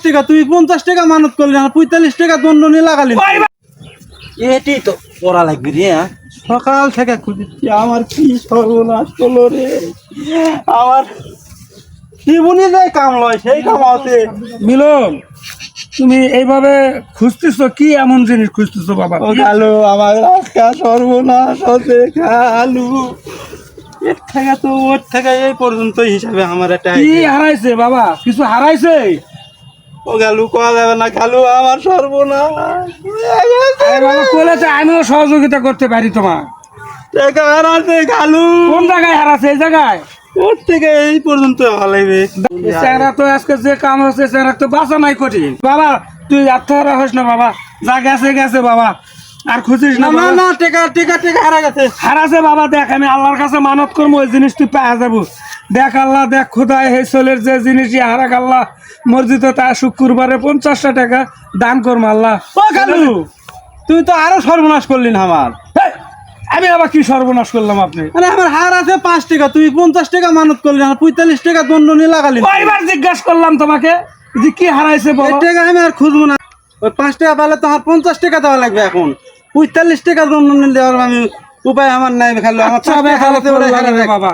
টাকা, তুমি 50 টাকা মানত করলে, 45 টাকা দণ্ড নিয়ে লাগালি। এটি তো পড়া লাগবে রে। সকাল থেকে খুঁজছি, আমার কি সর্বনাশ করলো রে। আমার জীবনে যে কাম লয় সেই কাম আছে। মিলন, তুমি এইভাবে খুঁজতেছো কি এমন জিনিস খুঁজতেছো বাবা? ও কালু, আমার আজকা সর্বনাশ হচ্ছে কালু। এর থেকে তো ওর থেকে এই পর্যন্ত হিসাবে আমার একটা কি হারাইছে বাবা? কিছু হারাইছে? ও গালু কোয়া যাবে না কালু, আমার সর্বনাশ। আরে বাবা বলেছে আমিও সহযোগিতা করতে পারি তোমার। টাকা হারাছে কালু। কোন জায়গায় হারাছে? এই জায়গায়? ওর থেকে এই পর্যন্ত হালাইবে। চেহারা তো আজকে যে কাম হচ্ছে চেহারা তো বাঁচা নাই কঠিন বাবা। তুই আত্মহারা হস না বাবা, যা গেছে গেছে বাবা, আর খুঁজিস না না বাবা। না, টাকা টাকা টাকা হারা গেছে। হারাছে বাবা, দেখ আমি আল্লাহর কাছে মানত করবো ওই জিনিস তুই পাওয়া যাবো। দেখ আল্লাহ, দেখ খোদায় এই ছেলের যে জিনিসই হারাক আল্লাহ মসজিদে তা শুক্রবারে 50টা টাকা দান করবো আল্লাহ। ও কালু, তুই তো আরো সর্বনাশ করলি না আমার। হেই, আমি আবার কি সর্বনাশ করলাম? আপনি মানে আমার হার আছে 5 টাকা, তুমি 50 টাকা মানত করলি, 45 টাকা দণ্ড নিয়ে লাগালি। কয়বার জিজ্ঞাসা করলাম তোমাকে যে কি হারাইছে এই বলো? টাকা আমি আর খুঁজবো না। ওই 5 টাকা পেলে তো আমার 50 টাকা দেওয়া লাগবে এখন। 45 টাকা দণ্ড নিয়ে দেওয়ার আমি উপায় আমার নাই। খালি আমার আচ্ছা, 5 টাকা খারাপ হারাতে পারে করলাম রে বাবা।